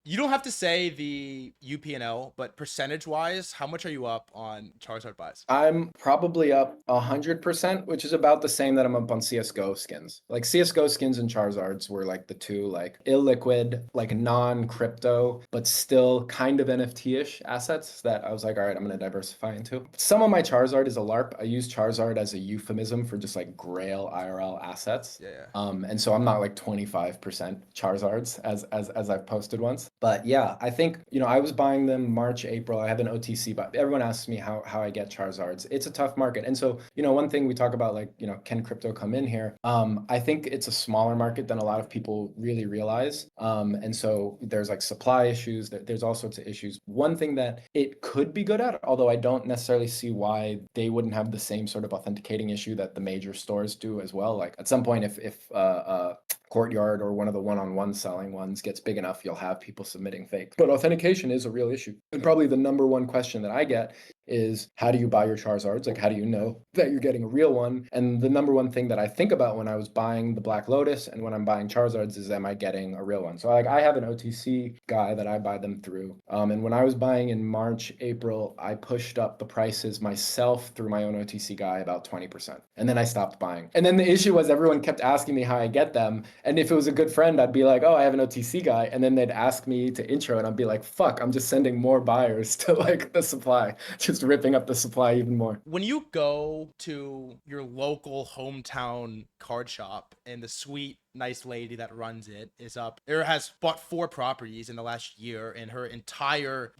You don't have to say the UPNL, but percentage wise, how much are you up on Charizard buys? I'm probably up 100%, which is about the same that I'm up on CSGO skins. Like CSGO skins and Charizards were like the two like illiquid, like non-crypto, but still kind of NFT-ish assets that I was like, all right, I'm gonna diversify into. Some of my Charizard is a LARP. I use Charizard as a euphemism for just like Grail IRL assets. Yeah, yeah. And so I'm not like 25% Charizards as I've posted once. But yeah, I think, I was buying them March, April. I have an OTC, but everyone asks me how I get Charizards. It's a tough market. And so, one thing we talk about, like, can crypto come in here? I think it's a smaller market than a lot of people really realize. And so there's like supply issues, there's all sorts of issues. One thing that it could be good at, although I don't necessarily see why they wouldn't have the same sort of authenticating issue that the major stores do as well. Like at some point, if Courtyard or one of the one-on-one selling ones gets big enough, you'll have people submitting fake. But authentication is a real issue. And probably the number one question that I get is, how do you buy your Charizards? Like, how do you know that you're getting a real one? And the number one thing that I think about when I was buying the Black Lotus and when I'm buying Charizards is, am I getting a real one? So like, I have an OTC guy that I buy them through. And when I was buying in March, April, I pushed up the prices myself through my own OTC guy about 20%. And then I stopped buying. And then the issue was everyone kept asking me how I get them. And if it was a good friend, I'd be like, oh, I have an OTC guy. And then they'd ask me to intro and I'd be like, fuck, I'm just sending more buyers to like the supply, just ripping up the supply even more. When you go to your local hometown card shop and the sweet, nice lady that runs it is up, or has bought 4 properties in the last year, and her entire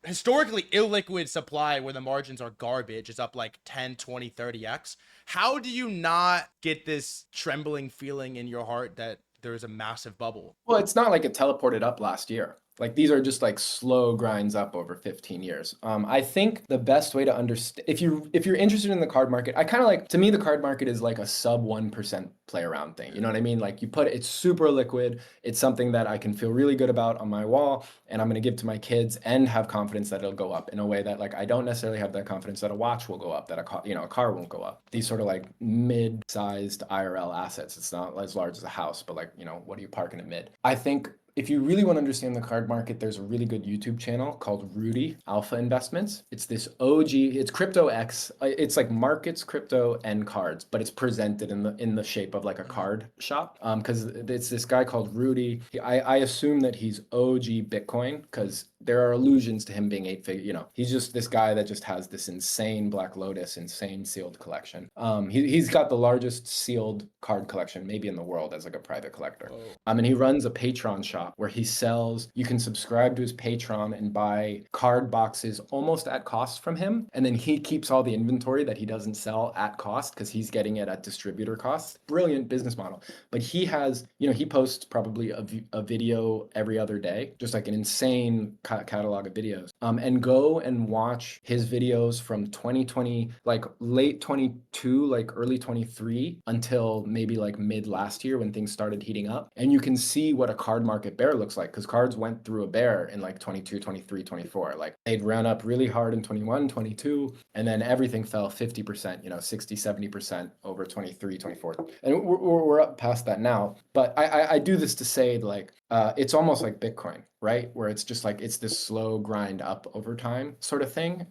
historically illiquid supply where the margins are garbage is up like 10, 20, 30x. How do you not get this trembling feeling in your heart that there's a massive bubble? Well, it's not like it teleported up last year. Like these are just like slow grinds up over 15 years. I think the best way to understand, if you're interested in the card market, I kind of like, to me the card market is like a sub 1% play around thing. You know what I mean? Like it's super liquid. It's something that I can feel really good about on my wall, and I'm going to give to my kids and have confidence that it'll go up in a way that like I don't necessarily have that confidence that a watch will go up, that a car won't go up. These sort of like mid-sized IRL assets. It's not as large as a house, but like, what do you park in a mid? I think if you really want to understand the card market, there's a really good YouTube channel called Rudy Alpha Investments. It's this OG, it's Crypto X. It's like markets, crypto, and cards, but it's presented in the shape of like a card shop. Because it's this guy called Rudy. I assume that he's OG Bitcoin because there are allusions to him being 8 figure. He's just this guy that just has this insane Black Lotus, insane sealed collection. He's got the largest sealed card collection maybe in the world as like a private collector. Whoa. And he runs a Patreon shop where he sells, you can subscribe to his Patreon and buy card boxes almost at cost from him. And then he keeps all the inventory that he doesn't sell at cost because he's getting it at distributor cost. Brilliant business model. But he has, he posts probably a video every other day, just like an insane catalog of videos. And go and watch his videos from 2020, like late 22, like early 23 until maybe like mid last year when things started heating up. And you can see what a card market bear looks like, because cards went through a bear in like 22, 23, 24. Like they'd run up really hard in 21, 22, and then everything fell 50%, 60, 70% over 23, 24. And we're up past that now. But I do this to say like, it's almost like Bitcoin, right? Where it's just like, it's this slow grind up over time sort of thing.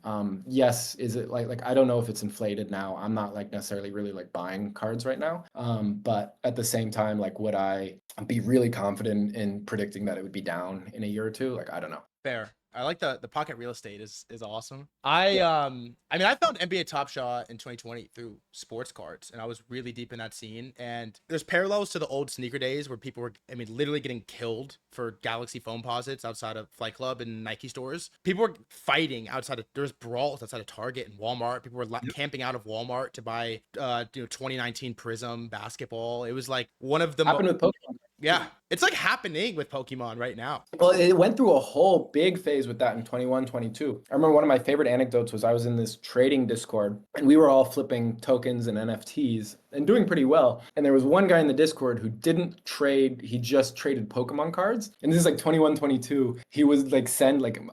Yes, is it like, I don't know if it's inflated now. I'm not like necessarily really like buying cards right now. But at the same time, like, would I be really confident in predicting that it would be down in a year or two? Like, I don't know. Fair. I like the pocket real estate is awesome. Yeah. I mean, I found NBA Top Shot in 2020 through sports cards, and I was really deep in that scene. And there's parallels to the old sneaker days where people were, I mean, literally getting killed for Galaxy foam posits outside of Flight Club and Nike stores. People were fighting outside of, there's brawls outside of Target and Walmart. People were camping out of Walmart to buy 2019 Prism basketball. It was like one of the Happened with Pokemon. yeah, it's like happening with Pokemon right now. Well, it went through a whole big phase with that in 21, 22. I remember one of my favorite anecdotes was I was in this trading Discord and we were all flipping tokens and NFTs and doing pretty well. And there was one guy in the Discord who didn't trade, he just traded Pokemon cards. And this is like 21, 22. He was like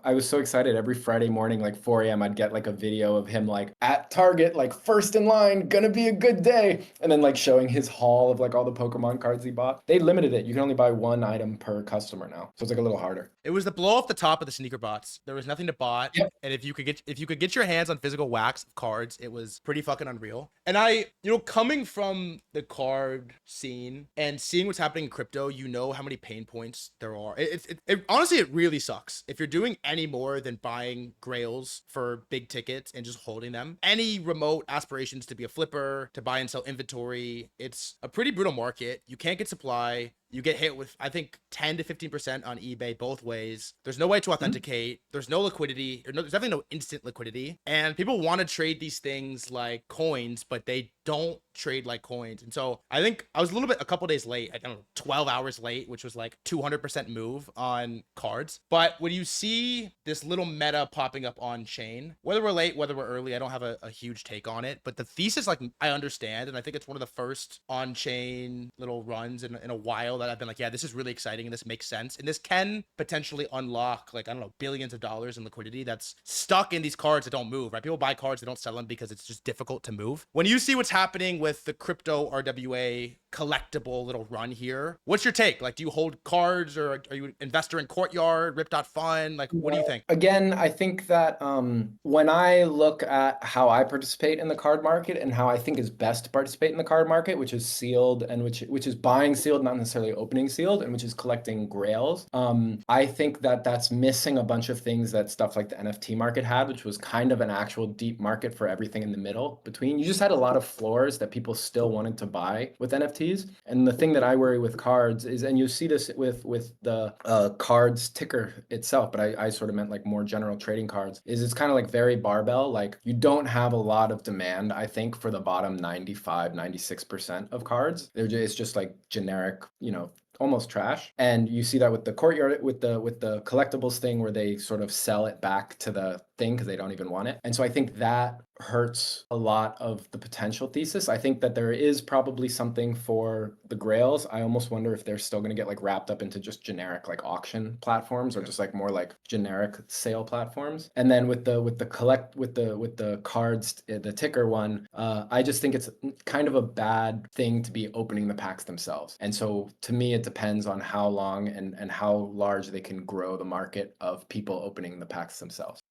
I was so excited every Friday morning, like 4 a.m. I'd get like a video of him like at Target, like first in line, gonna be a good day. And then like showing his haul of like all the Pokemon cards he bought. They limited it. You can only buy buy one item per customer now. So it's like a little harder. It was the blow off the top of the sneaker bots. There was nothing to bot. Yep. And if you could get your hands on physical wax of cards, it was pretty fucking unreal. And coming from the card scene and seeing what's happening in crypto, you know how many pain points there are. Honestly, it really sucks. If you're doing any more than buying grails for big tickets and just holding them, any remote aspirations to be a flipper, to buy and sell inventory, it's a pretty brutal market. You can't get supply. You get hit with, I think, 10 to 15% on eBay both ways. There's no way to authenticate. There's no liquidity. There's definitely no instant liquidity. And people want to trade these things like coins, but they don't trade like coins. And so I think I was a couple days late. I don't know, 12 hours late, which was like 200% move on cards. But when you see this little meta popping up on chain, whether we're late, whether we're early, I don't have a huge take on it. But the thesis, like, I understand. And I think it's one of the first on chain little runs in a while that I've been like, yeah, this is really exciting and this makes sense. And this can potentially unlock, like, I don't know, billions of dollars in liquidity that's stuck in these cards that don't move, right? People buy cards, they don't sell them because it's just difficult to move. When you see what's happening with the crypto RWA collectible little run here, what's your take? Like, do you hold cards, or are you an investor in Courtyard, Rip.Fun? Like, what do you think? Again, I think that when I look at how I participate in the card market and how I think is best to participate in the card market, which is sealed and which is buying sealed, not necessarily opening sealed, and which is collecting grails, I think that that's missing a bunch of things that stuff like the NFT market had, which was kind of an actual deep market for everything in the middle between. You just had a lot of floors that people still wanted to buy with NFTs. And the thing that I worry with cards is, and you see this with the cards ticker itself, but I sort of meant like more general trading cards, is it's kind of like very barbell. Like, you don't have a lot of demand, I think, for the bottom 95, 96% of cards. It's just like generic, almost trash. And you see that with the Courtyard, with the collectibles thing, where they sort of sell it back to the thing because they don't even want it. And so I think that hurts a lot of the potential thesis. I think that there is probably something for the grails. I almost wonder if they're still going to get like wrapped up into just generic like auction platforms, or just like more like generic sale platforms. And then with the cards, the ticker one, I just think it's kind of a bad thing to be opening the packs themselves. And so to me, it depends on how long and how large they can grow the market of people opening the packs themselves.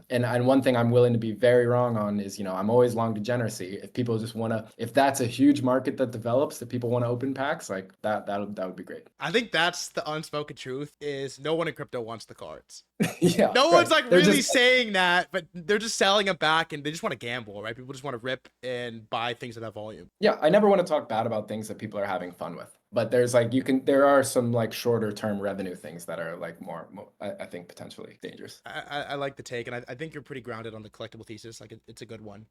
And one thing I'm willing to be very wrong on is, I'm always long degeneracy. If people just want to, if that's a huge market that develops, that people want to open packs, like that would be great. I think that's the unspoken truth, is no one in crypto wants the cards. Yeah. No right. one's like They're really just saying that, but they're just selling them back and they just want to gamble, right? People just want to rip and buy things at that volume. Yeah, I never want to talk bad about things that people are having fun with. But there's like, there are some like shorter term revenue things that are like more I think potentially dangerous. I like the take, and I think you're pretty grounded on the collectible thesis. Like, it's a good one.